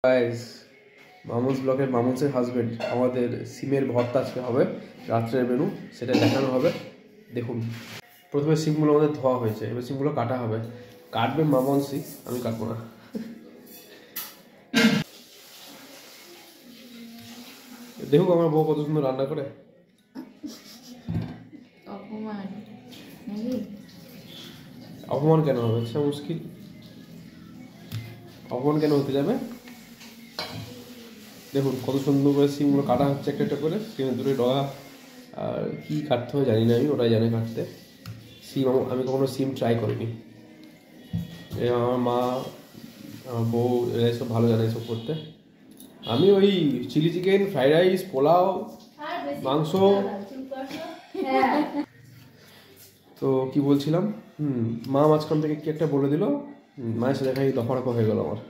Guys, মামুস ব্লকের মামুসের husband আমাদের সিমের ভর্তা আজকে হবে, রাত্রের মেনু সেটা দেখানো হবে। দেখুন, প্রথমে সিমগুলো আমাদের ধোয়া হয়েছে, এবার সিমগুলো কাটা হবে। কাটবে মামনসি, আমি কাটবো না। দেখুক আমার বউ কত সুন্দর রান্না করে। অপমান কেন হবে? আচ্ছা মুশকিল, অপমান কেন হতে যাবে? দেখুন কত সুন্দর করে সিমগুলো কাটা হচ্ছে একটা একটা করে। সিমের দূরে ডগা আর কী কাটতে হয় জানি না, আমি ওটাই জানি কাটতে। সিম আমি কখনো সিম ট্রাই করিনি। আমার মা, আমার বউ এরা সব ভালো জানে এসব করতে। আমি ওই chilli chicken, fried rice, pulao, মাংস। তো কি বলছিলাম, মা মাঝখান থেকে কি একটা বলে দিল, মায়ের সাথে খাই দফারফা হয়ে গেল আমার।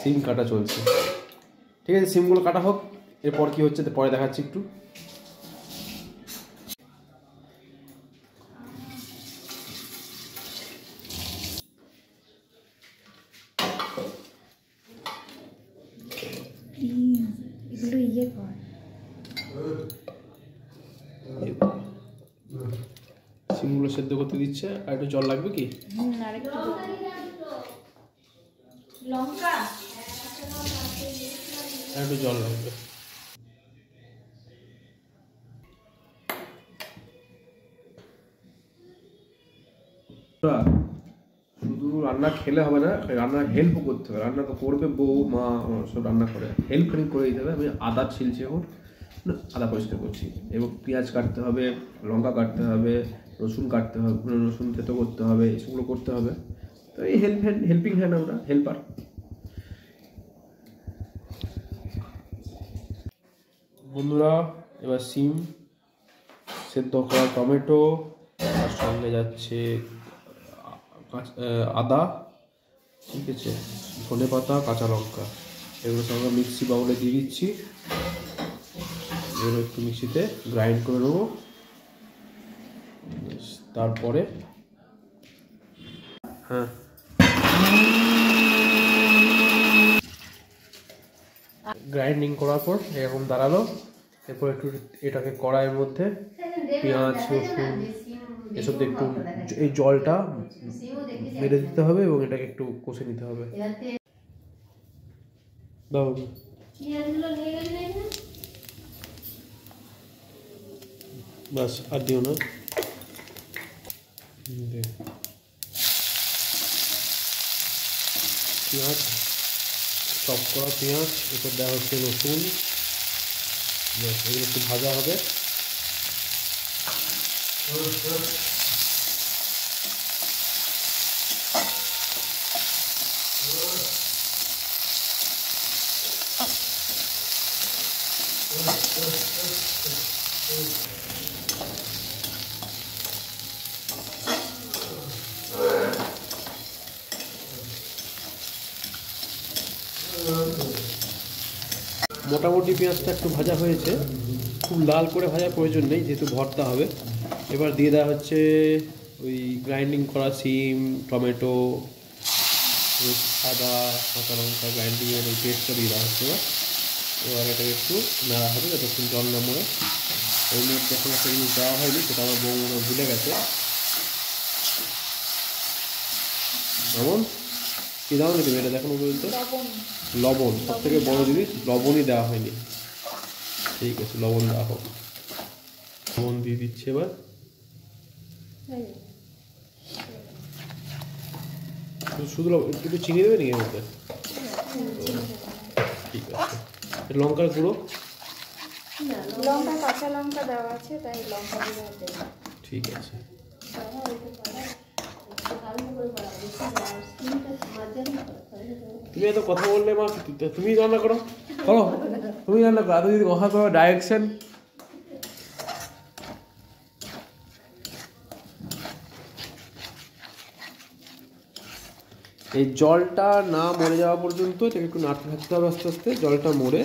সিম কাটা চলছে, ঠিক আছে সিমগুলো কাটা হোক, এরপর কি হচ্ছে পরে দেখাচ্ছি একটু। সিমগুলো সেদ্ধ করতে দিচ্ছে, আর একটু জল লাগবে কি? আর একটু জল লাগবে। শুধু রান্না খেলে হবে না, রান্নার হেল্পও করতে হবে। রান্না তো করবে বউ, মা সব রান্না করে, হেল্প করে দিতে হবে। আমি আদা ছিলছি, এখন আদা পরিষ্কার করছি, এবং পেঁয়াজ কাটতে হবে, লঙ্কা কাটতে হবে, রসুন কাটতে হবে, রসুন থেতো করতে হবে, এসবগুলো করতে হবে। তো এই হেল্পিং হ্যান্ড, আমরা হেল্পার। বন্ধুরা, এবার সিম সেদ্ধ করা, টমেটো, তার সঙ্গে যাচ্ছে আদা, ঠিক আছে, ধনে পাতা, কাঁচা লঙ্কা, এগুলো সব আমরা মিক্সি বাউলে দিয়ে দিচ্ছি। এগুলো একটু মিক্সিতে গ্রাইন্ড করে নেবো। তারপরে গ্রাইন্ডিং করার পর এরকম দাঁড়ালো। এরপর একটু এটাকে কড়াইয়ের মধ্যে পেঁয়াজ, রসুন এসব দিয়ে একটু এই জলটা মেরে দিতে হবে, এবং এটাকে একটু কষে নিতে হবে। দাও বাস, আর দিও না। পেঁয়াজ, চপ করা পেঁয়াজ, এরপর দেওয়া হচ্ছে রসুন, এগুলো একটু ভাজা হবে। মোটামুটি পেঁয়াজটা একটু ভাজা হয়েছে, খুব লাল করে ভাজার প্রয়োজন নেই যেহেতু ভর্তা হবে। এবার দিয়ে দেওয়া হচ্ছে ওই গ্রাইন্ডিং করা সিম, টমেটো, আদা, কাঁচা লঙ্কা গ্রাইন্ডিংয়ের ওই পেস্টটা দিয়ে দেওয়া হচ্ছে। এবার এটাকে একটু নাড়া হবে যতক্ষণ জল না মরে। এর মধ্যে এখন একটা জিনিস দেওয়া হয়নি, সেটা আমার বউ মনে ভুলে গেছে। যেমন কি দাও নি তুমি, এটা দেখো বলতে লবণ, সব থেকে বড় জিনিস, লবণই দেওয়া হয়নি। ঠিক আছে, লবণ দেওয়া হোক। লবণ দিয়ে দিচ্ছে এবার। শুধু একটু চিনি দেবে নাকি এর মধ্যে? ঠিক আছে, লঙ্কার গুঁড়ো, লঙ্কা, কাঁচা লঙ্কা দেওয়া আছে, তাই লঙ্কা গুঁড়ো দেবো। ঠিক আছে। তুমি এত কথা বললে মা, তুমি রান্না করো, করো তুমি রান্না করো, এত যদি কথা করো ডাইরেকশন। এই জলটা না মরে যাওয়া পর্যন্ত এটাকে একটু নাড়তে থাকতে হবে আস্তে আস্তে। জলটা মরে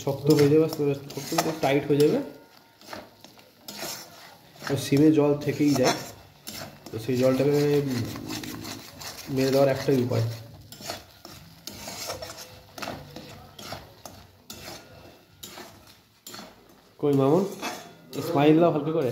শক্ত হয়ে যাবে, আস্তে আস্তে শক্ত হয়ে টাইট হয়ে যাবে। সিমে জল থেকেই যায়, তো সেই জলটাকে মেরে দেওয়ার একটাই উপায়। কই মামুন, স্মাইল দাও হালকা করে।